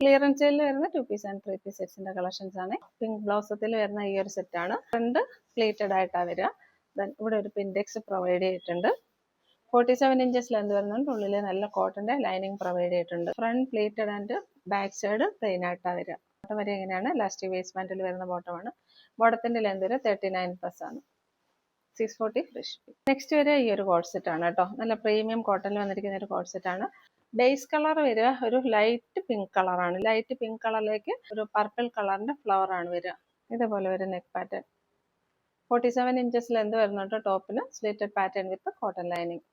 Clearance സെയിലിൽ വരുന്ന 2 piece and 3 piece സെറ്റ്സിന്റെ collections ആണ്. പിങ്ക് ബ്ലൗസത്തിൽ വരുന്ന ഈ ഒരു സെറ്റാണ്. ഫ്രണ്ട് പ്ലേറ്റഡ് ആയിട്ടാണ് വരിക. ഇവിടെ ഒരു പിൻഡെക്സ് പ്രൊവൈഡ് ചെയ്തിട്ടുണ്ട്. 47 ഇഞ്ചസ് ലെന്ത് വരുന്നുണ്ട്. ഉള്ളിൽ നല്ല കോട്ടന്റെ ലൈനിങ് പ്രൊവൈഡ് ചെയ്തിട്ടുണ്ട്. Front pleated and back side plain ആയിട്ടാണ് വരിക. ബോട്ടം വരെ എങ്ങനെയാണ് ഇലാസ്റ്റിക് വേസ്റ്റ് ബാൻഡിൽ വരുന്ന ബോട്ടമാണ്. ബോട്ടത്തിന്റെ ലെന്ത് വരെ 39+ ആണ്. 640 ഫ്രീ ഷിപ്പിംഗ്. നെക്സ്റ്റ് വരെ ഈ ഒരു കോഡ് സെറ്റ് ആണ് കേട്ടോ. നല്ല പ്രീമിയം കോട്ടണിൽ വന്നിരിക്കുന്ന ഒരു കോഡ് സെറ്റ് ആണ്. ബേസ് കളർ വരിക ഒരു ലൈറ്റ് പിങ്ക് കളറാണ്. ലൈറ്റ് പിങ്ക് കളറിലേക്ക് ഒരു പർപ്പിൾ കളറിന്റെ ഫ്ലവർ ആണ് വരിക. ഇതേപോലെ ഒരു നെക്ക് പാറ്റേൺ. 47 ഇഞ്ചസ് ലെന്ത് വരുന്നുണ്ട്. ടോപ്പിന് slitted pattern with cotton lining.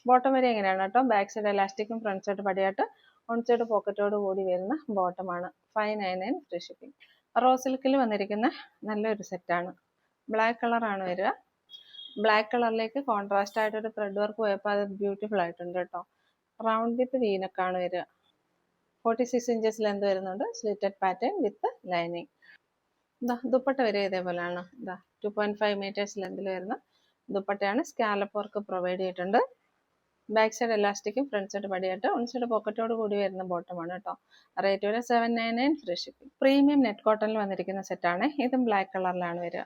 Bottom വരെ എങ്ങനെയാണ് കേട്ടോ. ബാക്ക് സൈഡ് എലാസ്റ്റിക്കും ഫ്രണ്ട് സൈഡ് പടിയായിട്ട് ഓൺ സൈഡ് പോക്കറ്റോട് കൂടി വരുന്ന ബോട്ടമാണ്. 599 ഫ്രീ ഷിപ്പിംഗ്. റോ സിൽക്കിൽ വന്നിരിക്കുന്ന നല്ലൊരു സെറ്റാണ്. ബ്ലാക്ക് കളറാണ് വരിക. ബ്ലാക്ക് കളറിലേക്ക് കോൺട്രാസ്റ്റ് ആയിട്ട് ഒരു ത്രെഡ് വർക്ക് പോയപ്പോൾ അത് ബ്യൂട്ടിഫുൾ ആയിട്ടുണ്ട് കേട്ടോ. റൗണ്ട് വിത്ത് വീനക്കാണ് വരിക. 46 ഇഞ്ചസ് ലെന്ത് വരുന്നുണ്ട്. Slitted pattern with lining. ദുപ്പട്ട വരെ ഇതേപോലെയാണ്. 2.5 മീറ്റേഴ്സ് ലെന്തിൽ വരുന്ന ദുപ്പട്ടയാണ്. സ്കാലപ്പ് വർക്ക് പ്രൊവൈഡ് ചെയ്തിട്ടുണ്ട്. ബാക്ക് സൈഡ് എലാസ്റ്റിക്കും ഫ്രണ്ട് സൈഡ് പടിയായിട്ട് ഓൺ സൈഡ് പോക്കറ്റോട് കൂടി വരുന്ന ബോട്ടമാണ് കേട്ടോ. റേറ്റ് വരെ 799 ഫ്രീ ഷിപ്പിംഗ്. പ്രീമിയം നെറ്റ് കോട്ടണിൽ വന്നിരിക്കുന്ന സെറ്റാണ്. ഇതും ബ്ലാക്ക് കളറിലാണ് വരിക.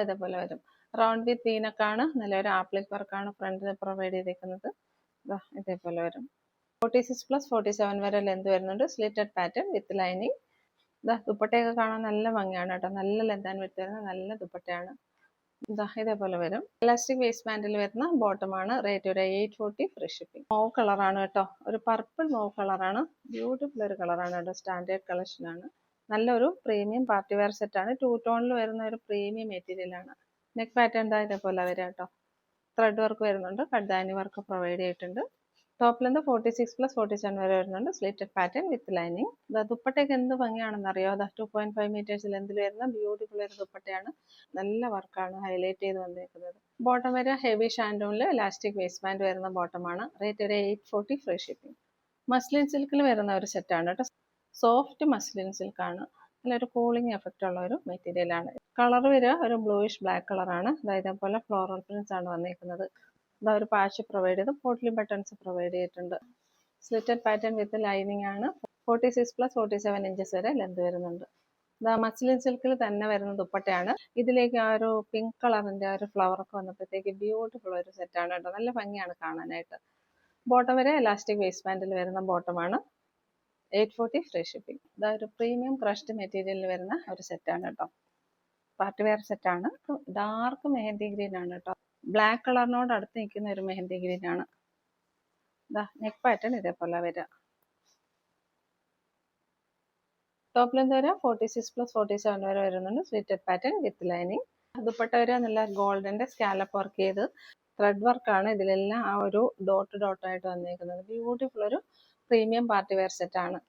ഇതേപോലെ വരും. റൗണ്ട് വിത്ത് വീനക്കാണ്. നല്ലൊരു ആപ്ലിക് വർക്കാണ് ഫ്രണ്ടിൽ പ്രൊവൈഡ് ചെയ്തിരിക്കുന്നത്. ഇതേപോലെ വരും. 46+47 വരെ ലെന്ത് വരുന്നുണ്ട്. Slitted pattern with lining. ദുപ്പട്ടയൊക്കെ കാണാൻ നല്ല ഭംഗിയാണ് കേട്ടോ. നല്ല ലെന്ത് ആൻഡ് വിഡ്ത്ത് വരുന്ന നല്ല ദുപ്പട്ടയാണ്. ഇതേപോലെ വരും. ഇലാസ്റ്റിക് വേസ്റ്റ് ബാൻഡിൽ വരുന്ന ബോട്ടമാണ്. റേറ്റ് ഒരു 840 ഫ്രീ ഷിപ്പിംഗ്. മോവ് കളറാണ് കേട്ടോ. ഒരു പർപ്പിൾ മോവ് കളറാണ്. ബ്യൂട്ടിഫുൾ ഒരു കളറാണ് കേട്ടോ. സ്റ്റാൻഡേർഡ് കളക്ഷൻ ആണ്. നല്ലൊരു പ്രീമിയം പാർട്ടി വെയർ സെറ്റാണ്. 2 ടോണിൽ വരുന്ന ഒരു പ്രീമിയം മെറ്റീരിയൽ ആണ്. നെക്ക് പാറ്റേൺ ഇതേപോലെ വരാം കേട്ടോ. ത്രെഡ് വർക്ക് വരുന്നുണ്ട്. കഡ്ദാനി വർക്ക് പ്രൊവൈഡ് ചെയ്തിട്ടുണ്ട്. ടോപ്പ് ലെന്ത് 46+47 വരെ വരുന്നുണ്ട്. Slitted pattern with lining. ദുപ്പട്ടയ്ക്ക് എന്ത് ഭംഗിയാണെന്ന് അറിയോ. 2.5 മീറ്റേഴ്സ് ലെന്തിൽ വരുന്ന ബ്യൂട്ടിഫുൾ ഒരു ദുപ്പട്ടയാണ്. നല്ല വർക്കാണ് ഹൈലൈറ്റ് ചെയ്ത് വന്നിരിക്കുന്നത്. ബോട്ടം വരെ ഹെവി ഷാൻഡൂണിൽ ഇലാസ്റ്റിക് വേസ്റ്റ് ബാൻഡ് വരുന്ന ബോട്ടമാണ്. റേറ്റ് ഒരു 840 ഫ്രീ ഷിപ്പിംഗ്. മസ്ലിൻ സിൽക്കിൽ വരുന്ന ഒരു സെറ്റാണ് കേട്ടോ. സോഫ്റ്റ് മസ്ലിൻ സിൽക്കാണ്. നല്ലൊരു കൂളിംഗ് എഫക്റ്റ് ഉള്ള ഒരു മെറ്റീരിയൽ ആണ്. കളർ വരിക ഒരു ബ്ലൂയിഷ് ബ്ലാക്ക് കളറാണ്. ഇതേപോലെ ഫ്ലോറൽ പ്രിന്റ്സ് ആണ് വന്നിരിക്കുന്നത്. ഒരു പാച്ച് പ്രൊവൈഡ് ചെയ്ത് പോട്ട്ലി ബട്ടൺസ് പ്രൊവൈഡ് ചെയ്തിട്ടുണ്ട്. സ്ലിറ്റഡ് പാറ്റേൺ വിത്ത് ലൈനിങ് ആണ്. 46+47 ഇഞ്ചസ് വരെ ലെന്ത് വരുന്നുണ്ട്. മസ്ലിൻ സിൽക്കിൽ തന്നെ വരുന്ന ദുപ്പട്ടയാണ്. ഇതിലേക്ക് ആ ഒരു പിങ്ക് കളറിന്റെ ആ ഒരു ഫ്ലവർ ഒക്കെ വന്നപ്പോഴത്തേക്ക് ബ്യൂട്ടിഫുൾ ഒരു സെറ്റാണ് കേട്ടോ. നല്ല ഭംഗിയാണ് കാണാനായിട്ട്. ബോട്ടം വരെ ഇലാസ്റ്റിക് വേസ്റ്റ് ബാൻഡിൽ വരുന്ന ബോട്ടമാണ്. 840 ഫ്രീ ഷിപ്പിംഗ്. ഒരു പ്രീമിയം ക്രഷ്ഡ് മെറ്റീരിയലിൽ വരുന്ന ഒരു സെറ്റാണ് കേട്ടോ. പാർട്ടി വെയർ സെറ്റാണ്. ഡാർക്ക് മെഹന്തി ഗ്രീൻ ആണ് കേട്ടോ. ബ്ലാക്ക് കളറിനോട് അടുത്ത് നിൽക്കുന്ന ഒരു മെഹന്തി ഗ്രീൻ ആണ്. നെക്ക് പാറ്റേൺ ഇതേപോലെ വരിക. ടോപ്പ് ലെന്ത് വരെ 46+47 വരെ വരുന്നുണ്ട്. Slitted pattern with lining. ദുപ്പട്ട വരെ നല്ല ഗോൾഡന്റെ സ്കാലപ്പ് വർക്ക് ചെയ്ത് ത്രെഡ് വർക്കാണ് ഇതിലെല്ലാം ആ ഒരു ഡോട്ട് ആയിട്ട് വന്നിരിക്കുന്നത്. ബ്യൂട്ടിഫുൾ ഒരു പ്രീമിയം പാർട്ടി വെയർ സെറ്റാണ്.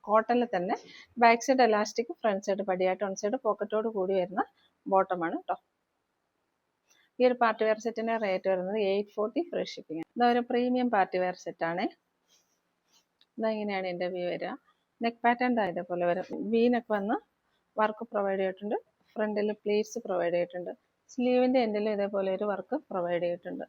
കോട്ടണിൽ തന്നെ back side elastic front side പടിയായിട്ട് ഓൺ സൈഡ് പോക്കറ്റോട് കൂടി വരുന്ന ബോട്ടമാണ് കേട്ടോ. ഈ ഒരു പാർട്ടി വെയർ സെറ്റിന്റെ റേറ്റ് വരുന്നത് 840 ഫ്രീ ഷിപ്പിംഗ്. ഇതൊരു പ്രീമിയം പാർട്ടി വെയർ സെറ്റാണ്. ഇതെങ്ങനെയാണ് എൻ്റെ വ്യൂ വരിക. നെക്ക് പാറ്റേൺ ഇതേപോലെ വരും. വീനൊക്കെ വന്ന് വർക്ക് പ്രൊവൈഡ് ചെയ്തിട്ടുണ്ട്. ഫ്രണ്ടിൽ പ്ലീറ്റ്സ് പ്രൊവൈഡ് ചെയ്തിട്ടുണ്ട്. സ്ലീവിന്റെ എൻഡിലും ഇതേപോലെ ഒരു വർക്ക് പ്രൊവൈഡ് ചെയ്തിട്ടുണ്ട്.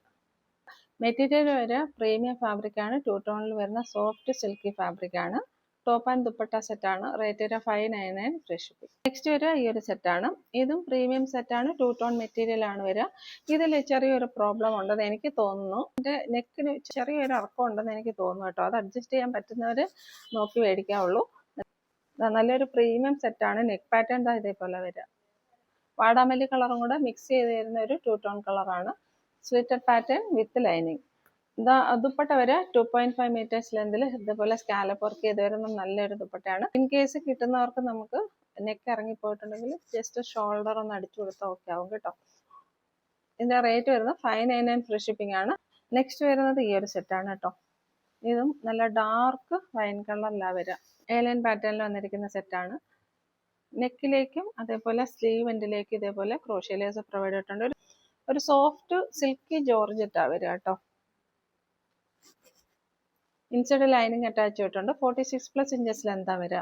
മെറ്റീരിയൽ വരെ പ്രീമിയം ഫാബ്രിക് ആണ്. 2 ടോണിൽ വരുന്ന സോഫ്റ്റ് സിൽക്കി ഫാബ്രിക് ആണ്. ടോപ്പ് ആൻഡ് ദുപ്പട്ട സെറ്റാണ്. റേറ്റ് വരെ 599 ഫ്രീ ഷിപ്പിംഗ്. നെക്സ്റ്റ് വരിക ഈ ഒരു സെറ്റാണ്. ഇതും പ്രീമിയം സെറ്റാണ്. 2 ടോൺ മെറ്റീരിയൽ ആണ് വരിക. ഇതിൽ ചെറിയൊരു പ്രോബ്ലം ഉണ്ടെന്ന് എനിക്ക് തോന്നുന്നു. എൻ്റെ നെക്കിന് ചെറിയൊരു ഇറക്കം ഉണ്ടെന്ന് എനിക്ക് തോന്നുന്നു കേട്ടോ. അത് അഡ്ജസ്റ്റ് ചെയ്യാൻ പറ്റുന്നവർ നോക്കി മേടിക്കാവുള്ളൂ. നല്ലൊരു പ്രീമിയം സെറ്റാണ്. നെക്ക് പാറ്റേൺ ഇതേപോലെ വരിക. വാടാമല്ലി കളറും കൂടെ മിക്സ് ചെയ്ത് തരുന്ന ഒരു 2 ടോൺ കളറാണ്. Slitted pattern with lining. ദുപ്പട്ട വരെ 2.5 മീറ്റേഴ്സ് ലെന്തിൽ ഇതേപോലെ സ്കാലപ്പ് വർക്ക് ചെയ്ത് വരുന്ന നല്ലൊരു ദുപ്പട്ടയാണ്. ഇൻ കേസ് കിട്ടുന്നവർക്ക് നമുക്ക് നെക്ക് ഇറങ്ങിപ്പോയിട്ടുണ്ടെങ്കിൽ ജസ്റ്റ് ഷോൾഡർ ഒന്ന് അടിച്ചു കൊടുത്താൽ ഓക്കെ ആവും കേട്ടോ. ഇതിന്റെ റേറ്റ് വരുന്നത് 599 ഫ്രീ ഷിപ്പിംഗ് ആണ്. നെക്സ്റ്റ് വരുന്നത് ഈ ഒരു സെറ്റാണ് കേട്ടോ. ഇതും നല്ല ഡാർക്ക് വൈൻ കളറിലാണ് വരിക. ഏലൈൻ പാറ്റേണിൽ വന്നിരിക്കുന്ന സെറ്റാണ്. നെക്കിലേക്കും അതേപോലെ സ്ലീവ് എൻഡിലേക്കും ഇതേപോലെ ക്രോഷ്യ ലേസ് പ്രൊവൈഡ് ചെയ്തിട്ടുണ്ട്. ഒരു സോഫ്റ്റ് സിൽക്കി ജോർജറ്റാ വരിക കേട്ടോ. ഇൻസൈഡ് ലൈനിങ് അറ്റാച്ച് ചെയ്തിട്ടുണ്ട്. 46+ ഇഞ്ചസ് ലെന്താ വരിക.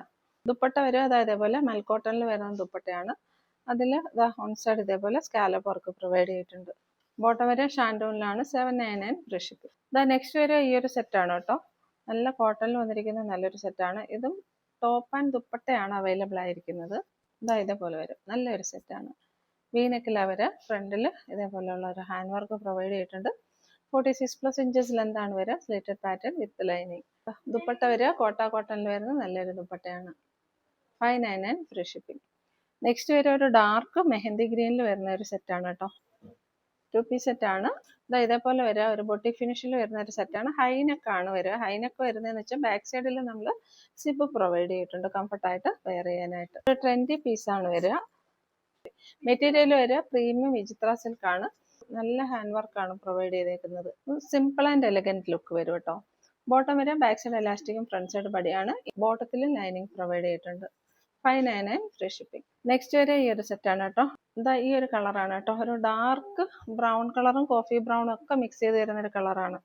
ദുപ്പട്ട വരിക അതേപോലെ മൽക്കോട്ടണിൽ വരുന്ന ദുപ്പട്ടയാണ്. അതിൽ ഓൺ സൈഡ് ഇതേപോലെ സ്കാലപ്പ് വർക്ക് പ്രൊവൈഡ് ചെയ്തിട്ടുണ്ട്. ബോട്ടം വരെ ഷാൻഡൂണിലാണ്. 799 ഫ്രീ ഷിപ്പിംഗ്. നെക്സ്റ്റ് വരെ ഈ ഒരു സെറ്റാണ് കേട്ടോ. നല്ല കോട്ടണിൽ വന്നിരിക്കുന്ന നല്ലൊരു സെറ്റാണ്. ഇതും ടോപ്പ് ആൻഡ് ദുപ്പട്ടയാണ് അവൈലബിൾ ആയിരിക്കുന്നത്. ഇതാ ഇതേപോലെ വരും, നല്ലൊരു സെറ്റാണ്. വീനെക്കിൽ അവർ ഫ്രണ്ടിൽ ഇതേപോലെയുള്ള ഒരു ഹാൻഡ് വർക്ക് പ്രൊവൈഡ് ചെയ്തിട്ടുണ്ട്. 46+ ഇഞ്ചസ് ലെന്താണ് വരിക, slitted pattern with lining. Dupatta വരിക കോട്ടണിൽ വരുന്ന നല്ലൊരു ദുപ്പട്ടയാണ്. 599 ഫ്രീ ഷിപ്പിംഗ്. നെക്സ്റ്റ് വരെ ഒരു ഡാർക്ക് മെഹന്തി ഗ്രീനിൽ വരുന്ന ഒരു സെറ്റാണ് കേട്ടോ. 2 പീസ് സെറ്റാണ്. ഇതേപോലെ വരിക, ഒരു ബൊട്ടിക് ഫിനിഷിൽ വരുന്ന ഒരു സെറ്റാണ്. ഹൈനെക്കാണ് വരിക. ഹൈനെക്ക് വരുന്നതെന്ന് വെച്ചാൽ ബാക്ക് സൈഡിൽ നമ്മൾ സിബ് പ്രൊവൈഡ് ചെയ്തിട്ടുണ്ട് കംഫർട്ടായിട്ട് വെയർ ചെയ്യാനായിട്ട്. ഒരു 20 പീസാണ് വരിക. മെറ്റീരിയൽ വരിക പ്രീമിയം വിചിത്ര സിൽക്കാണ്. നല്ല ഹാൻഡ് വർക്കാണ് പ്രൊവൈഡ് ചെയ്തേക്കുന്നത്. സിമ്പിൾ ആൻഡ് എലഗൻറ്റ് ലുക്ക് വരും കേട്ടോ. ബോട്ടം വരിക ബാക്ക് സൈഡ് എലാസ്റ്റിക്കും ഫ്രണ്ട് സൈഡ് പടിയാണ്. ബോട്ടത്തിൽ ലൈനിങ് പ്രൊവൈഡ് ചെയ്തിട്ടുണ്ട്. 599 ഫ്രീ ഷിപ്പിംഗ്. നെക്സ്റ്റ് വരെ ഈ ഒരു സെറ്റാണ് കേട്ടോ. ഈ ഒരു കളറാണ് കേട്ടോ. ഒരു ഡാർക്ക് ബ്രൗൺ കളറും കോഫി ബ്രൗണും ഒക്കെ മിക്സ് ചെയ്ത് വരുന്ന ഒരു കളറാണ്.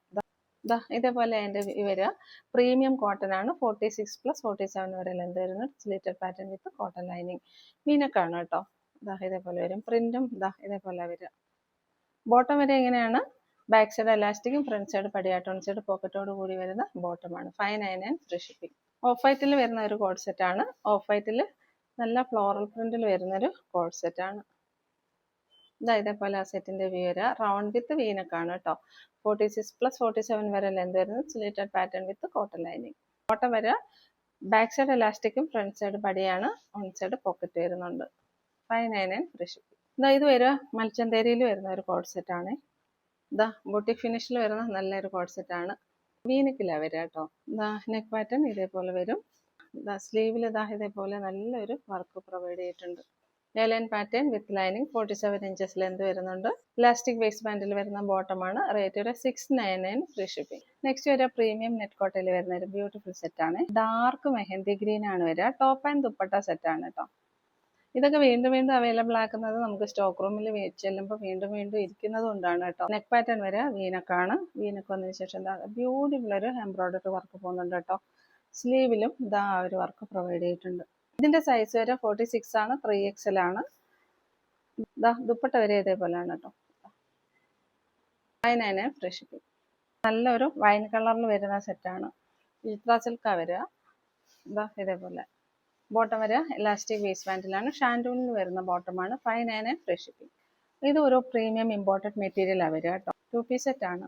ഇതേപോലെ അതിൻ്റെ വരിക പ്രീമിയം കോട്ടൺ ആണ്. 46+47 വരെ ലെന്ത് വരുന്നത്. Slitted pattern with cotton lining. മീനക്കാണ് കേട്ടോ. ഇതേപോലെ വരും. പ്രിന്റും ഇതേപോലെ വരിക. ബോട്ടം വരെ ഇങ്ങനെയാണ്. ബാക്ക് സൈഡ് എലാസ്റ്റിക്കും ഫ്രണ്ട് സൈഡ് പടിയായിട്ട് വൺ സൈഡ് പോക്കറ്റോട് കൂടി വരുന്ന ബോട്ടമാണ്. 599 ഫ്രീ ഷിപ്പിംഗ്. ഓഫ് വൈറ്റിൽ വരുന്ന ഒരു കോഡ് സെറ്റാണ്. ഓഫ് വൈറ്റിൽ നല്ല ഫ്ലോറൽ പ്രിന്റിൽ വരുന്നൊരു കോഡ് സെറ്റാണ്. ഇതേപോലെ ആ സെറ്റിന്റെ വ്യൂ വരിക. റൗണ്ട് വിത്ത് വീനക്കാണ് കേട്ടോ. 46+47 വരെ ലെന്ത് വരുന്നത്. Slitted pattern with cotton lining. Bottom വരിക ബാക്ക് സൈഡ് എലാസ്റ്റിക്കും ഫ്രണ്ട് സൈഡ് പടിയാണ്. വൺ സൈഡ് പോക്കറ്റ് വരുന്നുണ്ട്. 599 ഫ്രീ ഷിപ്പിംഗ്. ഇത് വരിക മൽച്ചന്തേരിയിൽ വരുന്ന ഒരു കോഡ് സെറ്റാണ്. ബൊട്ടിക് ഫിനിഷിൽ വരുന്ന നല്ലൊരു കോഡ് സെറ്റാണ്. വീനക്കിലാണ് വരിക കേട്ടോ. നെക്ക് പാറ്റേൺ ഇതേപോലെ വരും. സ്ലീവിൽ ഇതേപോലെ നല്ലൊരു വർക്ക് പ്രൊവൈഡ് ചെയ്തിട്ടുണ്ട്. Line pattern with lining. 47 inches length വരുന്നുണ്ട്. ഇലാസ്റ്റിക് വേസ്റ്റ് ബാൻഡിൽ വരുന്ന ബോട്ടമാണ്. റേറ്റ് ഒരു 699 ഫ്രീ ഷിപ്പിംഗ്. നെക്സ്റ്റ് വരിക പ്രീമിയം നെറ്റ് കോട്ടയിൽ വരുന്ന ഒരു ബ്യൂട്ടിഫുൾ സെറ്റാണ്. ഡാർക്ക് മെഹന്തി ഗ്രീൻ ആണ് വരിക. ടോപ്പ് ആൻഡ് ദുപ്പട്ട സെറ്റാണ് കേട്ടോ. ഇതൊക്കെ വീണ്ടും അവൈലബിൾ ആക്കുന്നത് നമുക്ക് സ്റ്റോക്ക് റൂമിൽ ചെല്ലുമ്പോൾ വീണ്ടും ഇരിക്കുന്നത് കൊണ്ടാണ് കേട്ടോ. നെക്ക് പാറ്റേൺ വരെ വീനക്കാണ്. വീനക്ക് വന്നതിന് ശേഷം ബ്യൂട്ടിഫുൾ ഒരു എംബ്രോയിഡറി വർക്ക് പോകുന്നുണ്ട് കേട്ടോ. സ്ലീവിലും ഒരു വർക്ക് പ്രൊവൈഡ് ചെയ്തിട്ടുണ്ട്. ഇതിന്റെ സൈസ് വരെ 46 ആണ്. 3XL ആണ്. ദുപ്പട്ട വരെ ഇതേപോലെയാണ് കേട്ടോ. 599 ഫ്രീ ഷിപ്പിംഗ്. നല്ലൊരു വൈൻ കളറിൽ വരുന്ന സെറ്റാണ്. വിചിത്ര സിൽക്കാ വരിക. ഇതേപോലെ ബോട്ടം വരിക ഇലാസ്റ്റിക് വേസ്റ്റ് ബാൻഡിലാണ്. ഷാൻഡൂണിൽ വരുന്ന ബോട്ടമാണ്. 599 ഫ്രീ ഷിപ്പിംഗ്. ഇത് ഒരു പ്രീമിയം ഇമ്പോർട്ടഡ് മെറ്റീരിയലാണ് വരിക കേട്ടോ. 2 പീസ് സെറ്റാണ്.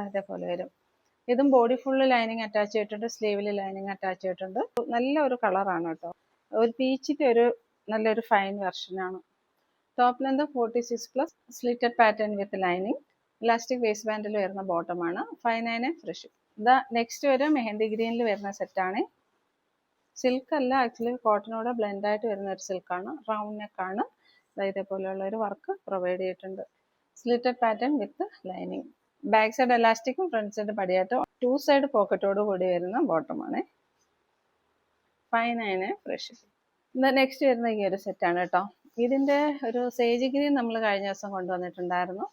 ഇതേപോലെ വരും. ഇതും ബോഡി ഫുള്ള് ലൈനിങ് അറ്റാച്ച് ചെയ്തിട്ടുണ്ട്. സ്ലീവിൽ ലൈനിങ് അറ്റാച്ച് ചെയ്തിട്ടുണ്ട്. നല്ലൊരു കളറാണ് കേട്ടോ. ഒരു പീച്ചിൻ്റെ ഒരു നല്ലൊരു ഫൈൻ വെർഷനാണ്. Top length 46+, slitted pattern with lining. Elastic waist ബാൻഡിൽ വരുന്ന ബോട്ടമാണ്. 599 ഫ്രീ ഷിപ്പിംഗ്. നെക്സ്റ്റ് വരെ മെഹന്തി ഗ്രീനിൽ വരുന്ന സെറ്റാണ്. സിൽക്ക് അല്ല, ആക്ച്വലി കോട്ടനോടെ ബ്ലെൻഡ് ആയിട്ട് വരുന്ന ഒരു സിൽക്കാണ്. റൗണ്ട് നെക്കാണ്. ഇതേപോലെയുള്ള ഒരു വർക്ക് പ്രൊവൈഡ് ചെയ്തിട്ടുണ്ട്. Slitted pattern with lining. Back side എലാസ്റ്റിക്കും ഫ്രണ്ട് സൈഡ് പടിയായിട്ട് 2 സൈഡ് പോക്കറ്റോട് കൂടി വരുന്ന ബോട്ടമാണ്. 599 ഫ്രീ ഷിപ്പിംഗ്. നെക്സ്റ്റ് വരുന്ന ഈ ഒരു സെറ്റാണ് കേട്ടോ. ഇതിന്റെ ഒരു സേജ് ഗ്രീൻ നമ്മൾ കഴിഞ്ഞ ദിവസം കൊണ്ടുവന്നിട്ടുണ്ടായിരുന്നു.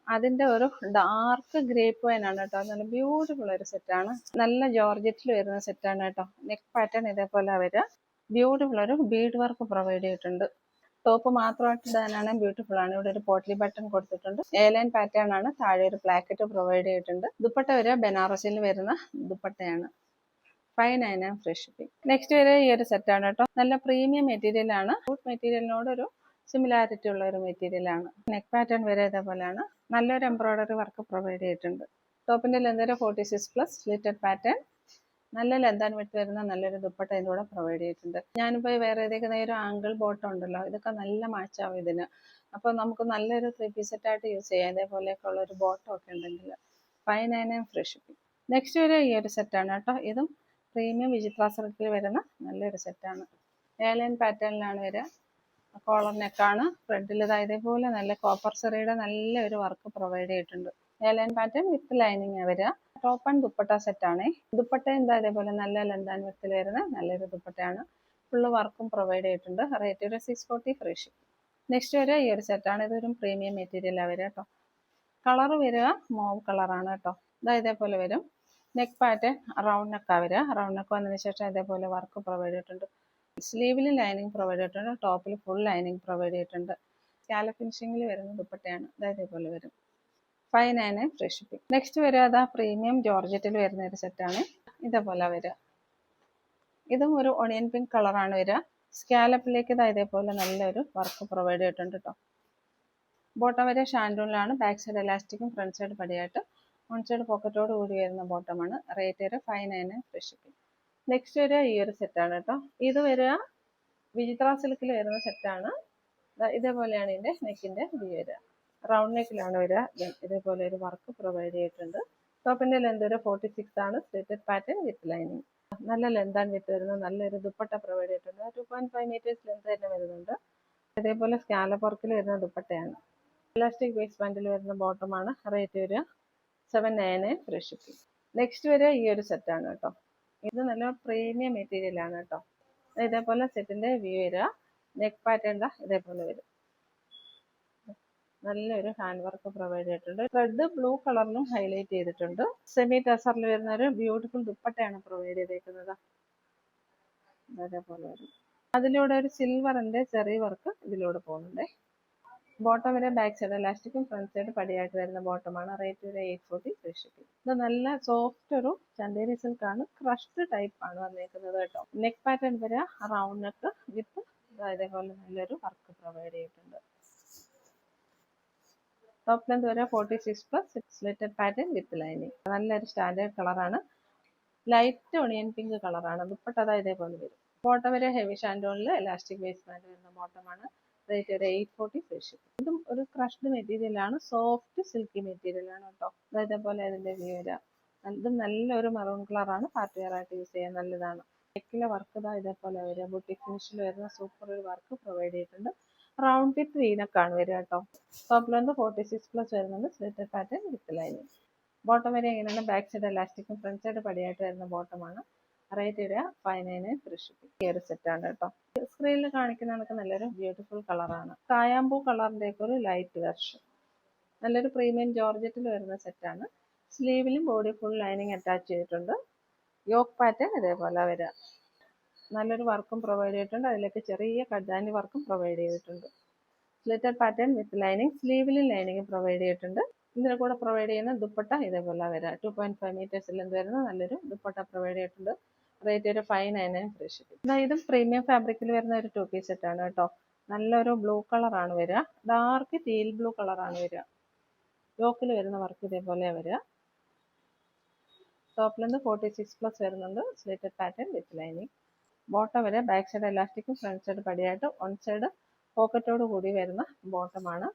അതിന്റെ ഒരു ഡാർക്ക് ഗ്രേപ്പ് വൈൻ ആണ് കേട്ടോ. നല്ല ബ്യൂട്ടിഫുൾ ഒരു സെറ്റാണ്. നല്ല ജോർജറ്റിൽ വരുന്ന സെറ്റാണ് കേട്ടോ. നെക്ക് പാറ്റേൺ ഇതേപോലെ വരിക. ബ്യൂട്ടിഫുൾ ഒരു ബീഡ് വർക്ക് പ്രൊവൈഡ് ചെയ്തിട്ടുണ്ട്. ടോപ്പ് മാത്രമായിട്ട് ഇടാനാണ് ബ്യൂട്ടിഫുൾ ആണ്. ഇവിടെ ഒരു പോട്ട്ലി ബട്ടൺ കൊടുത്തിട്ടുണ്ട്. ലൈൻ പാറ്റേൺ ആണ്. താഴെ ഒരു പ്ലാക്കറ്റ് പ്രൊവൈഡ് ചെയ്തിട്ടുണ്ട്. ദുപ്പട്ട വരിക ബനാറസിൽ വരുന്ന ദുപ്പട്ടയാണ്. 599 ഫ്രീ ഷിപ്പിംഗ്. നെക്സ്റ്റ് വരെ ഈ ഒരു സെറ്റാണ് കേട്ടോ. നല്ല പ്രീമിയം മെറ്റീരിയൽ ആണ്. ഫുഡ് മെറ്റീരിയലിനോട് ഒരു സിമിലാരിറ്റി ഉള്ള ഒരു മെറ്റീരിയൽ ആണ്. നെക്ക് പാറ്റേൺ വരെ ഇതേപോലെയാണ്. നല്ലൊരു എംബ്രോയിഡറി വർക്ക് പ്രൊവൈഡ് ചെയ്തിട്ടുണ്ട്. ടോപ്പിന്റെ ലെന്ത് വരെ 46+, സ്ലിറ്റഡ് പാറ്റേൺ. നല്ല ലെന്ത് ആൻഡ് വിഡ്ത്ത് വരുന്ന നല്ലൊരു ദുപ്പട്ട ഇതിൻ്റെ കൂടെ പ്രൊവൈഡ് ചെയ്തിട്ടുണ്ട്. ഞാനിപ്പോൾ വേറെ ഏതൊക്കെ ഒരു ആംഗിൾ ബോട്ടം ഉണ്ടല്ലോ, ഇതൊക്കെ നല്ല മാച്ചാവും ഇതിന്. അപ്പോൾ നമുക്ക് നല്ലൊരു 3 പീസ് സെറ്റായിട്ട് യൂസ് ചെയ്യാം. ഇതേപോലെയൊക്കെ ഉള്ള ഒരു ബോട്ടം ഒക്കെ ഉണ്ടെങ്കിൽ. 599 ഫ്രീ ഷിപ്പിംഗ്. നെക്സ്റ്റ് വരെ ഈ ഒരു സെറ്റാണ് കേട്ടോ. ഇതും പ്രീമിയം വിചിത്ര സിൽക്കിൽ വരുന്ന നല്ലൊരു സെറ്റാണ്. ലൈൻ പാറ്റേണിലാണ് വരിക. കോളർ നെക്കാണ്. ഫ്രണ്ടിൽ ഇതേപോലെ നല്ല കോപ്പർ സെറിയുടെ നല്ലൊരു വർക്ക് പ്രൊവൈഡ് ചെയ്തിട്ടുണ്ട്. ലൈൻ പാറ്റേൺ വിത്ത് ലൈനിങ് വരിക. ടോപ്പ് ആൻഡ് ദുപ്പട്ട സെറ്റാണ്. ദുപ്പട്ട ഇതേപോലെ നല്ല ലെന്ത് ആൻഡ് വിഡ്ത്തിൽ വരുന്ന നല്ലൊരു ദുപ്പട്ടയാണ്. ഫുള്ള് വർക്കും പ്രൊവൈഡ് ചെയ്തിട്ടുണ്ട്. റേറ്റ് ഒരു 640 ഫ്രീ ഷിപ്പിംഗ്. നെക്സ്റ്റ് വരിക ഈ ഒരു സെറ്റാണ്. ഇതൊരു പ്രീമിയം മെറ്റീരിയലാണ് വരിക കേട്ടോ. കളർ വരിക മോവ് കളറാണ് കേട്ടോ. ഇതേപോലെ വരും. നെക്ക് പാറ്റേൺ റൗണ്ട് നെക്കാണ് വരിക. റൗണ്ട് നെക്ക് വന്നതിന് ശേഷം ഇതേപോലെ വർക്ക് പ്രൊവൈഡ് ചെയ്തിട്ടുണ്ട്. സ്ലീവിൽ ലൈനിങ് പ്രൊവൈഡ് ചെയ്തിട്ടുണ്ട്. ടോപ്പിൽ ഫുൾ ലൈനിങ് പ്രൊവൈഡ് ചെയ്തിട്ടുണ്ട്. സ്കാലപ്പ് ഫിനിഷിങ്ങിൽ വരുന്ന ദുപ്പട്ടയാണ്. ഇതേപോലെ വരും. 599 ഫ്രീ ഷിപ്പിംഗ്. നെക്സ്റ്റ് വരിക പ്രീമിയം ജോർജറ്റിൽ വരുന്ന ഒരു സെറ്റാണ്. ഇതേപോലെ വരിക. ഇതും ഒരു ഒണിയൻ പിങ്ക് കളറാണ് വരിക. സ്കാലപ്പിലേക്ക് ഇതേപോലെ നല്ലൊരു വർക്ക് പ്രൊവൈഡ് ചെയ്തിട്ടുണ്ട് കേട്ടോ. ബോട്ടം വരെ ഷാൻഡൂണിലാണ്. ബാക്ക് സൈഡ് എലാസ്റ്റിക്കും ഫ്രണ്ട് സൈഡ് പടിയായിട്ട് വൺ സൈഡ് പോക്കറ്റോട് കൂടി വരുന്ന ബോട്ടമാണ്. റേറ്റ് വരെ 599 ഫ്രീ ഷിപ്പിംഗ്. നെക്സ്റ്റ് വരിക ഈ ഒരു സെറ്റാണ് കേട്ടോ. ഇത് വരിക വിചിത്ര സിൽക്കിൽ വരുന്ന സെറ്റാണ്. ഇതേപോലെയാണ് ഇതിൻ്റെ നെക്കിൻ്റെ വ്യൂ വരിക. റൗണ്ട് നെക്കിലാണ് വരിക. ഇതേപോലെ ഒരു വർക്ക് പ്രൊവൈഡ് ചെയ്തിട്ടുണ്ട്. ടോപ്പിൻ്റെ ലെന്ത് വരെ 46 ആണ്. Slitted pattern with lining. നല്ല ലെന്താണ് വിത്ത് വരുന്നത്. നല്ലൊരു ദുപ്പട്ട പ്രൊവൈഡ് ചെയ്തിട്ടുണ്ട്. 2.5 മീറ്റേഴ്സ് ലെന്ത് തന്നെ വരുന്നുണ്ട്. അതേപോലെ സ്കാലപ്പ് വർക്കിൽ വരുന്ന ദുപ്പട്ടയാണ്. ഇലാസ്റ്റിക് വേസ്റ്റ് ബാൻഡിൽ വരുന്ന ബോട്ടമാണ്. റേറ്റ് വരിക 799 ഫ്രീ ഷിപ്പിംഗ്. നെക്സ്റ്റ് വരിക ഈ ഒരു സെറ്റാണ് കേട്ടോ. ഇത് നല്ല പ്രീമിയം മെറ്റീരിയൽ ആണ് കേട്ടോ. ഇതേപോലെ സെറ്റിന്റെ വ്യൂ വരിക. നെക്ക് പാറ്റേൺ ഇതേപോലെ വരും. നല്ലൊരു ഹാൻഡ് വർക്ക് പ്രൊവൈഡ് ചെയ്തിട്ടുണ്ട്. റെഡ് ബ്ലൂ കളറിലും ഹൈലൈറ്റ് ചെയ്തിട്ടുണ്ട്. സെമി ടസറിൽ വരുന്ന ഒരു ബ്യൂട്ടിഫുൾ ദുപ്പട്ടയാണ് പ്രൊവൈഡ് ചെയ്തേക്കുന്നത്. അതേപോലെ വരും. അതിലൂടെ ഒരു സിൽവറിന്റെ ചെറിയ വർക്ക് ഇതിലൂടെ പോകുന്നുണ്ട്. ബോട്ടം വരെ ബാക്ക് സൈഡ് എലാസ്റ്റിക്കും ഫ്രണ്ട് സൈഡ് പടിയായിട്ട് വരുന്ന ബോട്ടമാണ്. റേറ്റ് വരെ 840 ഫ്രീ ഷിപ്പിംഗ്. ഇത് നല്ല സോഫ്റ്റ് ഒരു ചന്തേരി സിൽക്ക് ആണ്. ക്രഷ്ഡ് ടൈപ്പ് ആണ് വന്നേക്കുന്നത് കേട്ടോ. നെക്ക് പാറ്റേൺ വരെ റൗണ്ട് നെക്ക് വിത്ത് ഇതേപോലെ നല്ലൊരു വർക്ക് പ്രൊവൈഡ് ചെയ്തിട്ടുണ്ട്. ടോപ്പ് ലെന്ത് വരെ 46+, സ്ലിറ്റഡ് പാറ്റേൺ വിത്ത് ലൈനിങ്. നല്ലൊരു സ്റ്റാൻഡേർഡ് കളറാണ്. ലൈറ്റ് ഒണിയൻ പിങ്ക് കളറാണ്. ദുപ്പട്ട ഇതേപോലെ വരും. ബോട്ടം വരെ ഹെവി ഷാൻഡോണിൽ എലാസ്റ്റിക് വേസ്റ്റ് ബാൻഡ് വരുന്ന ബോട്ടമാണ്. റേറ്റ് വരെ 840 ഫ്രീ ഷിപ്പിംഗ്. ഇതും ഒരു ക്രഷ്ഡ് മെറ്റീരിയൽ ആണ്. സോഫ്റ്റ് സിൽക്കി മെറ്റീരിയൽ ആണ് കേട്ടോ. ഇതേപോലെ അതിന്റെ വ്യൂ വരിക. ഇതും നല്ലൊരു മെറൂൺ കളറാണ്. പാർട്ടി വെയർ ആയിട്ട് യൂസ് ചെയ്യാൻ നല്ലതാണ്. നെക്കിലെ വർക്ക് ഇതേപോലെ വരിക. ബുട്ടിക് ഫിനിഷിൽ വരുന്ന സൂപ്പർ ഒരു വർക്ക് പ്രൊവൈഡ് ചെയ്തിട്ടുണ്ട്. റൗണ്ട് വിത്ത് വീനക്കാണ് വരിക കേട്ടോ. ടോപ്പ് ലെന്ത് 46+ വരുന്നുണ്ട്. Slitted pattern with lining. Bottom വരെ എങ്ങനെയാണ് ബാക്ക് സൈഡ് എലാസ്റ്റിക്കും ഫ്രണ്ട് സൈഡ് പടിയായിട്ട് വരുന്ന ബോട്ടമാണ്. റേറ്റ് വരിക 599 ഫ്രീ ഷിപ്പിംഗ്. ഈ ഒരു സെറ്റാണ് കേട്ടോ. സ്ക്രീനിൽ കാണിക്കുന്ന കണക്ക് നല്ലൊരു ബ്യൂട്ടിഫുൾ കളറാണ്. കായാമ്പൂ കളറിന്റെ ഒക്കെ ഒരു ലൈറ്റ് വെർഷൻ. നല്ലൊരു പ്രീമിയം ജോർജറ്റിൽ വരുന്ന സെറ്റാണ്. സ്ലീവിലും ബോഡി ഫുൾ ലൈനിങ് അറ്റാച്ച് ചെയ്തിട്ടുണ്ട്. യോക്ക് പാറ്റേൺ ഇതേപോലെ വരിക. നല്ലൊരു വർക്കും പ്രൊവൈഡ് ചെയ്തിട്ടുണ്ട്. അതിലേക്ക് ചെറിയ കഡ്ജാനി വർക്കും പ്രൊവൈഡ് ചെയ്തിട്ടുണ്ട്. Slitted pattern with lining. സ്ലീവിലും ലൈനിങ് പ്രൊവൈഡ് ചെയ്തിട്ടുണ്ട്. ഇതിന്റെ കൂടെ പ്രൊവൈഡ് ചെയ്യുന്ന ദുപ്പട്ട ഇതേപോലെ വരിക. 2.5 മീറ്റേഴ്സിൽ വരുന്ന നല്ലൊരു ദുപ്പട്ട പ്രൊവൈഡ് ചെയ്തിട്ടുണ്ട്. റേറ്റ് ഒരു 599 ഫ്രീ ഷിപ്പിംഗ്. ഇതും പ്രീമിയം ഫാബ്രിക്കിൽ വരുന്ന ഒരു 2 പീസ് സെറ്റാണ് കേട്ടോ. നല്ലൊരു ബ്ലൂ കളറാണ് വരിക. ഡാർക്ക് ടീൽ ബ്ലൂ കളറാണ് വരിക. യോക്കിൽ വരുന്ന വർക്ക് ഇതേപോലെ വരിക. ടോപ്പ് ലെന്ത് 46+ വരുന്നുണ്ട്. Slitted pattern with lining. Bottom വരെ ബാക്ക് സൈഡ് എലാസ്റ്റിക്കും ഫ്രണ്ട് സൈഡ് പടിയായിട്ട് വൺ സൈഡ് പോക്കറ്റോട് കൂടി വരുന്ന ബോട്ടമാണ്.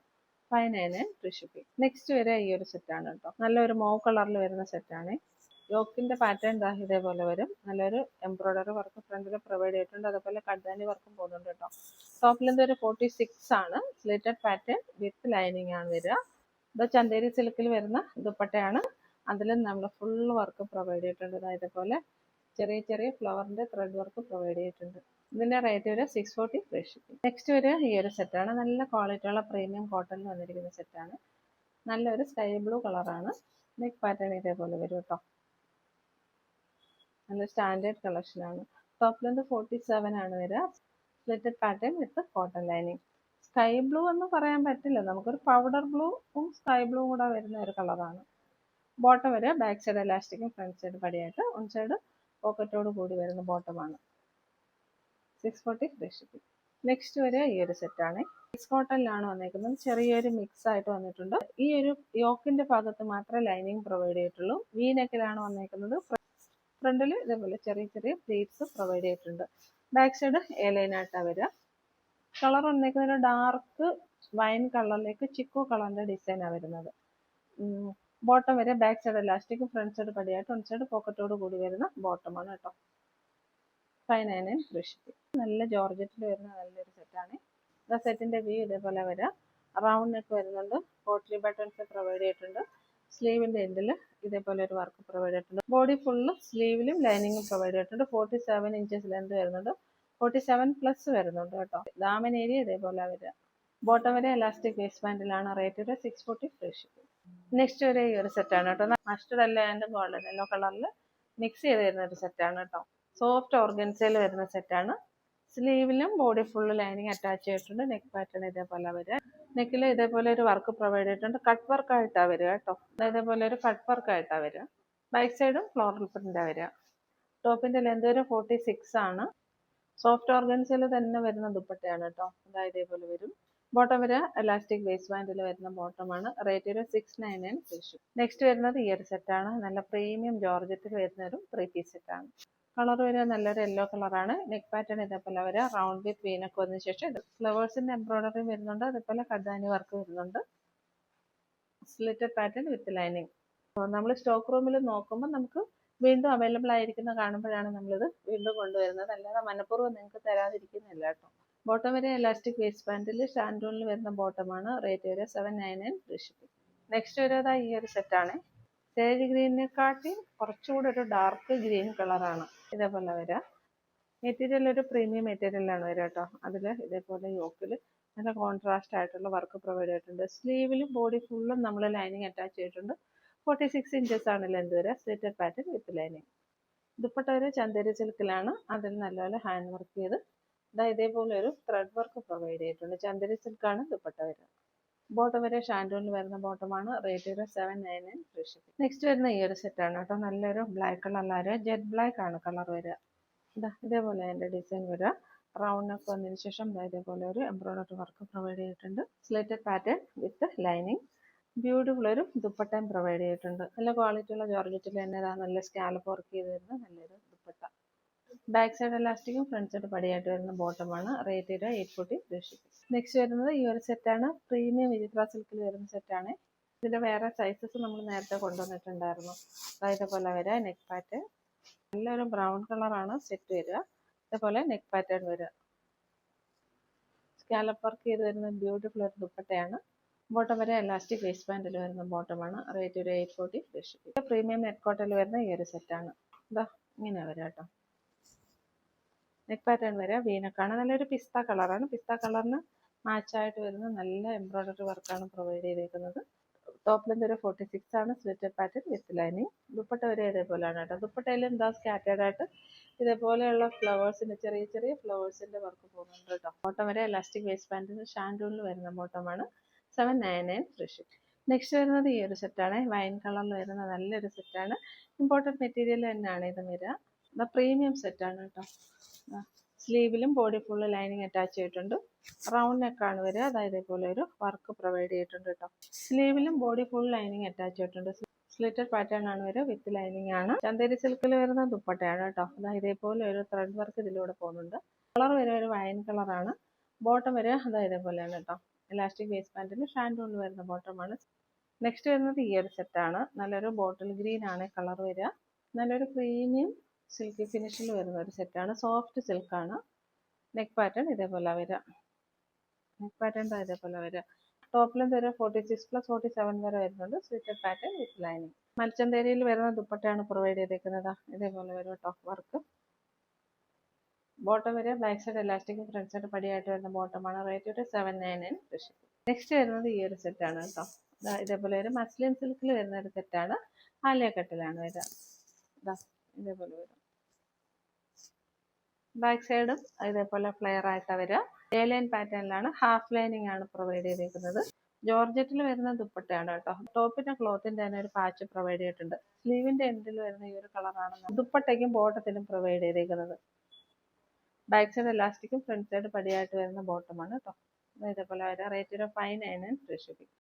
599 ഫ്രീ ഷിപ്പിംഗ്. നെക്സ്റ്റ് വരെ ഈ ഒരു സെറ്റാണ് കേട്ടോ. നല്ലൊരു മൗ കളറിൽ വരുന്ന സെറ്റാണ്. യോക്കിന്റെ പാറ്റേൺ ഇതേപോലെ വരും. നല്ലൊരു എംബ്രോയിഡറി വർക്ക് ഫ്രണ്ടിൽ പ്രൊവൈഡ് ചെയ്തിട്ടുണ്ട്. അതുപോലെ കഡ്ദാനി വർക്കും പോകുന്നുണ്ട് കേട്ടോ. ടോപ്പ് ലെന്ത് ഒരു 46 ആണ്. സ്ലിറ്റഡ് പാറ്റേൺ വിത്ത് ലൈനിങ് ആണ് വരിക. ഇത് ചന്തേരി സിൽക്കിൽ വരുന്ന ദുപ്പട്ടയാണ്. അതിലും നമ്മൾ ഫുൾ വർക്ക് പ്രൊവൈഡ് ചെയ്തിട്ടുണ്ട്. ഇതേപോലെ ചെറിയ ചെറിയ ഫ്ലവറിന്റെ ത്രെഡ് വർക്ക് പ്രൊവൈഡ് ചെയ്തിട്ടുണ്ട്. ഇതിന്റെ റേറ്റ് വരെ 640 ഫ്രീ ഷിപ്പിംഗ്. നെക്സ്റ്റ് വരെ ഈ ഒരു സെറ്റാണ്. നല്ല ക്വാളിറ്റിയുള്ള പ്രീമിയം കോട്ടണിൽ വന്നിരിക്കുന്ന സെറ്റാണ്. നല്ലൊരു സ്കൈ ബ്ലൂ കളറാണ്. നെക്ക് പാറ്റേൺ ഇതേപോലെ വരും കേട്ടോ. നല്ല സ്റ്റാൻഡേർഡ് കളക്ഷനാണ്. ടോപ്പ് ലെന്ത് 47 ആണ് വരിക. Slitted pattern with cotton lining. Sky blue എന്ന് പറയാൻ പറ്റില്ല. നമുക്കൊരു പൗഡർ ബ്ലൂവും സ്കൈ ബ്ലൂവും കൂടെ വരുന്ന ഒരു കളറാണ്. ബോട്ടം വരെ ബാക്ക് സൈഡ് എലാസ്റ്റിക്കും ഫ്രണ്ട് സൈഡ് പടിയായിട്ട് വൺ സൈഡ് പോക്കറ്റോട് കൂടി വരുന്ന ബോട്ടമാണ്. 640 ഫ്രീ ഷിപ്പിംഗ്. നെക്സ്റ്റ് വരെ ഈ ഒരു സെറ്റാണ്. മിക്സ് കോട്ടണിലാണ് വന്നേക്കുന്നത്. ചെറിയൊരു മിക്സ് ആയിട്ട് വന്നിട്ടുണ്ട്. ഈ ഒരു യോക്കിന്റെ ഭാഗത്ത് മാത്രമേ ലൈനിങ് പ്രൊവൈഡ് ചെയ്തിട്ടുള്ളൂ. വി നെക്കിലാണ് വന്നേക്കുന്നത്. ഫ്രണ്ടിൽ ഇതേപോലെ ചെറിയ ചെറിയ പ്ലീറ്റ്സ് പ്രൊവൈഡ് ചെയ്തിട്ടുണ്ട്. ബാക്ക് സൈഡ് എ ലൈനായിട്ടാണ് വരിക. കളർ വന്നേക്കുന്നത് ഡാർക്ക് വൈൻ കളറിലേക്ക് ചിക്കു കളറിന്റെ ഡിസൈനാണ് വരുന്നത്. ബോട്ടം വരെ ബാക്ക് സൈഡ് എലാസ്റ്റിക്കും ഫ്രണ്ട് സൈഡ് പടിയായിട്ട് വൺ സൈഡ് പോക്കറ്റോട് കൂടി വരുന്ന ബോട്ടമാണ് കേട്ടോ. 599 ഫ്രീ ഷിപ്പിംഗ്. നല്ല ജോർജറ്റിൽ വരുന്ന നല്ലൊരു സെറ്റാണ്. സെറ്റിന്റെ വ്യൂ ഇതേപോലെ വരിക. റൗണ്ട് നെക്ക് വരുന്നുണ്ട്. പോട്ട്ലി ബട്ടൺസ് പ്രൊവൈഡ് ചെയ്തിട്ടുണ്ട്. സ്ലീവിന്റെ എൻഡിൽ ഇതേപോലെ ഒരു വർക്ക് പ്രൊവൈഡ് ചെയ്തിട്ടുണ്ട്. ബോഡി ഫുള്ള് സ്ലീവിലും ലൈനിങ്ങും പ്രൊവൈഡ് ചെയ്തിട്ടുണ്ട്. 47 ഇഞ്ചസ് ലെന്ത് വരുന്നുണ്ട്. 47+ വരുന്നുണ്ട് കേട്ടോ. ദാമൻ ഏരിയ ഇതേപോലെ വരിക. ബോട്ടം വരെ എലാസ്റ്റിക് വേസ്റ്റ് ബാൻഡിലാണ്. റേറ്റ് വരെ 640 ഫ്രീ ഷിപ്പിംഗ്. നെക്സ്റ്റ് വരെ ഈ ഒരു സെറ്റാണ് കേട്ടോ. Mustard yellow and golden yellow കളറിൽ മിക്സ് ചെയ്ത് വരുന്ന ഒരു സെറ്റാണ് കേട്ടോ. സോഫ്റ്റ് ഓർഗൻസയിൽ വരുന്ന സെറ്റാണ്. സ്ലീവിലും ബോഡി ഫുള്ള് ലൈനിങ് അറ്റാച്ച് ചെയ്തിട്ടുണ്ട്. നെക്ക് പാറ്റേൺ ഇതേപോലെ വരിക. നെക്കിൽ ഇതേപോലെ ഒരു വർക്ക് പ്രൊവൈഡ് ചെയ്തിട്ടുണ്ട്. കട്ട് വർക്ക് ആയിട്ടാണ് വരിക കേട്ടോ. ഇതേപോലെ ഒരു കട്ട് വർക്ക് ആയിട്ടാണ് വരിക. ബാക്ക് സൈഡും ഫ്ലോറൽ പ്രിന്റാണ് വരിക. ടോപ്പിന്റെ ലെന്ത് വരെ 46 ആണ്. സോഫ്റ്റ് ഓർഗൻസിൽ തന്നെ വരുന്ന ദുപ്പട്ടയാണ് കേട്ടോ. അതായത് ഇതേപോലെ വരും. ബോട്ടം വരെ എലാസ്റ്റിക് വേസ്റ്റ് ബാൻഡിൽ വരുന്ന ബോട്ടമാണ്. റേറ്റ് ഒരു 699 ഫ്രീ. നെക്സ്റ്റ് വരുന്നത് ഈ ഒരു സെറ്റാണ്. നല്ല പ്രീമിയം ജോർജറ്റിൽ വരുന്ന ഒരു 3 പീസ് സെറ്റാണ്. കളർ വരെ നല്ലൊരു യെല്ലോ കളറാണ്. നെക്ക് പാറ്റേൺ ഇതേപോലെ വരെ റൗണ്ട് വിത്ത് വീനൊക്കെ വന്നതിന് ശേഷം ഫ്ലവേഴ്സിന്റെ എംബ്രോയിഡറി വരുന്നുണ്ട്. അതേപോലെ കഡാനി വർക്ക് വരുന്നുണ്ട്. Slitted pattern with lining. നമ്മൾ സ്റ്റോക്ക് റൂമിൽ നോക്കുമ്പോൾ നമുക്ക് വീണ്ടും അവൈലബിൾ ആയിരിക്കുന്ന കാണുമ്പോഴാണ് നമ്മളിത് വീണ്ടും കൊണ്ടുവരുന്നത്. അല്ലാതെ മനഃപൂർവ്വം നിങ്ങൾക്ക് തരാതിരിക്കുന്നില്ല കേട്ടോ. ബോട്ടം വരെ എലാസ്റ്റിക് വേസ്റ്റ് ബാൻഡിൽ ഷാൻഡൂണിൽ വരുന്ന ബോട്ടമാണ്. റേറ്റ് വരെ 799 ഫ്രീ ഷിപ്പിംഗ്. നെക്സ്റ്റ് വരുന്നത് ഈ ഒരു സെറ്റാണ്. സേജ് ഗ്രീനിനെക്കാട്ടി കുറച്ചുകൂടെ ഒരു ഡാർക്ക് ഗ്രീൻ കളറാണ് ഇതേപോലെ വരിക. മെറ്റീരിയൽ ഒരു പ്രീമിയം മെറ്റീരിയലാണ് വരിക കേട്ടോ. അതിൽ ഇതേപോലെ യോക്കിൽ നല്ല കോൺട്രാസ്റ്റ് ആയിട്ടുള്ള വർക്ക് പ്രൊവൈഡ് ചെയ്തിട്ടുണ്ട്. സ്ലീവിലും ബോഡി ഫുള്ളും നമ്മൾ ലൈനിങ് അറ്റാച്ച് ചെയ്തിട്ടുണ്ട്. 46 ഇഞ്ചസ് ആണ് ലെന്ത് വരെ. Slitted pattern with lining. ദുപ്പട്ട വരെ ചന്ദേരി സിൽക്കിലാണ്. അതിൽ നല്ലപോലെ ഹാൻഡ് വർക്ക് ചെയ്ത് ഇതേപോലെ ഒരു ത്രെഡ് വർക്ക് പ്രൊവൈഡ് ചെയ്തിട്ടുണ്ട്. ചന്ദേരി സിൽക്കാണ് ദുപ്പട്ട വരെ. ബോട്ടം വരെ ഷാൻഡൂണിൽ വരുന്ന ബോട്ടമാണ്. റേറ്റ് വരെ 799 ഫ്രീ ഷിപ്പിംഗ്. നെക്സ്റ്റ് വരുന്ന ഈ ഒരു സെറ്റാണ് കേട്ടോ. നല്ലൊരു ബ്ലാക്ക് കളറിൽ ജെറ്റ് ബ്ലാക്ക് ആണ് കളർ വരിക. ഇതേപോലെ അതിൻ്റെ ഡിസൈൻ വരിക. റൗണ്ട് നെക്ക് വന്നതിന് ശേഷം ഇതേപോലെ ഒരു എംബ്രോയിഡറി വർക്ക് പ്രൊവൈഡ് ചെയ്തിട്ടുണ്ട്. Slitted pattern with lining. Beautiful ഒരു ദുപ്പട്ടയും പ്രൊവൈഡ് ചെയ്തിട്ടുണ്ട്. നല്ല ക്വാളിറ്റിയുള്ള ജോർജറ്റിൽ തന്നെ നല്ല സ്കാലപ്പ് വർക്ക് ചെയ്ത് വരുന്ന നല്ലൊരു ദുപ്പട്ട. ബാക്ക് സൈഡ് എലാസ്റ്റിക്കും ഫ്രണ്ട് സൈഡ് പടിയായിട്ട് വരുന്ന ബോട്ടമാണ്. Rate 840 free shipping. നെക്സ്റ്റ് വരുന്നത് ഈ ഒരു സെറ്റാണ്. പ്രീമിയം വിചിത്ര സിൽക്കിൽ വരുന്ന സെറ്റാണ്. ഇതിന്റെ വേറെ സൈസസ് നമ്മൾ നേരത്തെ കൊണ്ടുവന്നിട്ടുണ്ടായിരുന്നു. ഇതേപോലെ വരിക. നെക്ക് പാറ്റേൺ നല്ലൊരു ബ്രൗൺ കളറാണ് സെറ്റ് വരിക. ഇതേപോലെ നെക്ക് പാറ്റേൺ വരിക. സ്കാലപ്പ് വർക്ക് ചെയ്ത് വരുന്ന ബ്യൂട്ടിഫുൾ ഒരു ദുപ്പട്ടയാണ്. ബോട്ടം വരെ എലാസ്റ്റിക് വേസ്റ്റ് ബാൻഡിൽ വരുന്ന ബോട്ടമാണ്. റേറ്റ് ഒരു 840 ഫ്രീ ഷിപ്പിംഗ്. പ്രീമിയം നെറ്റ് കോട്ടയിൽ വരുന്ന ഈ ഒരു സെറ്റാണ്. ഇങ്ങനെ വരിക കേട്ടോ. നെക്ക് പാറ്റേൺ വരെ വീനക്കാണ്. നല്ലൊരു പിസ്ത കളറാണ്. പിസ്ത കളറിന് മാച്ചായിട്ട് വരുന്ന നല്ല എംബ്രോയിഡറി വർക്കാണ് പ്രൊവൈഡ് ചെയ്തിരിക്കുന്നത്. ടോപ്പ് ലെന്ത് ഒരു 46 ആണ്. Slitted pattern with lining. ദുപ്പട്ട വരെ ഇതേപോലെയാണ് കേട്ടോ. ദുപ്പട്ടയിൽ സ്കാറ്റേർഡ് ആയിട്ട് ഇതേപോലെയുള്ള ഫ്ലവേഴ്സിന്റെ ചെറിയ ചെറിയ ഫ്ലവേഴ്സിന്റെ വർക്ക് പോകുന്നുണ്ട് കേട്ടോ. ബോട്ടം വരെ എലാസ്റ്റിക് വേസ്റ്റ് ബാൻഡിന് ഷാൻഡൂണിൽ വരുന്ന ബോട്ടമാണ്. 799 ഫ്രീ ഷിപ്പിംഗ്. നെക്സ്റ്റ് വരുന്നത് ഈ ഒരു സെറ്റാണ്. വൈൻ കളറിൽ വരുന്ന നല്ലൊരു സെറ്റാണ്. ഇമ്പോർട്ടൻറ്റ് മെറ്റീരിയൽ തന്നെയാണ് ഇത് വരിക. പ്രീമിയം സെറ്റാണ് കേട്ടോ. സ്ലീവിലും ബോഡി ഫുള്ള് ലൈനിങ് അറ്റാച്ച് ചെയ്തിട്ടുണ്ട്. റൗണ്ട് നെക്കാണ് വരിക. അതായത് ഇതേപോലെ ഒരു വർക്ക് പ്രൊവൈഡ് ചെയ്തിട്ടുണ്ട് കേട്ടോ. സ്ലീവിലും ബോഡി ഫുൾ ലൈനിങ് അറ്റാച്ച് ചെയ്തിട്ടുണ്ട്. സ്ലിറ്റഡ് പാറ്റേൺ ആണ് വരിക. വിത്ത് ലൈനിങ് ആണ്. ചന്ദേരി സിൽക്കിൽ വരുന്ന ദുപ്പട്ടയാണ് കേട്ടോ. ഇതേപോലെ ഒരു ത്രെഡ് വർക്ക് ഇതിലൂടെ പോകുന്നുണ്ട്. കളർ വരെ ഒരു വൈൻ കളറാണ്. ബോട്ടം വരെ ഇതേപോലെയാണ് കേട്ടോ. എലാസ്റ്റിക് വേസ്റ്റ് ബാൻഡിന് ഷാൻഡൂണിൽ വരുന്ന ബോട്ടമാണ്. നെക്സ്റ്റ് വരുന്നത് ഈ ഒരു സെറ്റാണ്. നല്ലൊരു ബോട്ടിൽ ഗ്രീൻ ആണ് കളർ വരിക. നല്ലൊരു പ്രീമിയം സിൽക്കി ഫിനിഷിൽ വരുന്ന ഒരു സെറ്റാണ്. സോഫ്റ്റ് സിൽക്കാണ്. നെക്ക് പാറ്റേൺ ഇതേപോലെ വരിക. നെക്ക് പാറ്റേൺ ഇതേപോലെ വരിക. ടോപ്പ് ലെന്ത് വരെ 46+47 വരെ വരുന്നുണ്ട്. Slitted pattern with lining. മൽച്ചന്തേരിയിൽ വരുന്ന ദുപ്പട്ടയാണ് പ്രൊവൈഡ് ചെയ്തേക്കുന്നത്. ഇതേപോലെ വരും ടോപ്പ് വർക്ക്. ബോട്ടം വരെ ബാക്ക് സൈഡ് എലാസ്റ്റിക്കും ഫ്രണ്ട് സൈഡ് പടിയായിട്ട് വരുന്ന ബോട്ടമാണ്. റേറ്റ് ഒരു 799 ഫ്രീ ഷിപ്പിംഗ്. നെക്സ്റ്റ് വരുന്നത് ഈ ഒരു സെറ്റാണ് കേട്ടോ. ഇതേപോലെ ഒരു മസ്ലിൻ സിൽക്കിൽ വരുന്ന ഒരു സെറ്റാണ്. ആലിയ കട്ടിലാണ് വരിക. ഇതേപോലെ വരും. ബാക്ക് സൈഡും ഇതേപോലെ ഫ്ലെയർ ആയിട്ടാണ് വരിക. എ ലൈൻ പാറ്റേണിലാണ്. ഹാഫ് ലൈനിങ് ആണ് പ്രൊവൈഡ് ചെയ്തിരിക്കുന്നത്. ജോർജറ്റിൽ വരുന്ന ദുപ്പട്ടയാണ് കേട്ടോ. ടോപ്പിന്റെ ക്ലോത്തിന്റെ തന്നെ ഒരു പാച്ച് പ്രൊവൈഡ് ചെയ്തിട്ടുണ്ട്. സ്ലീവിന്റെ എൻഡിൽ വരുന്ന ഈ ഒരു കളറാണ് ദുപ്പട്ടയ്ക്കും ബോട്ടത്തിനും പ്രൊവൈഡ് ചെയ്തിരിക്കുന്നത്. ബാക്ക് സൈഡ് എലാസ്റ്റിക്കും ഫ്രണ്ട് സൈഡ് പടിയായിട്ട് വരുന്ന ബോട്ടമാണ് കേട്ടോ. ഇതേപോലെ വരിക. റേറ്റ് ഒരു 599 ഫ്രീ ഷിപ്പിംഗ്.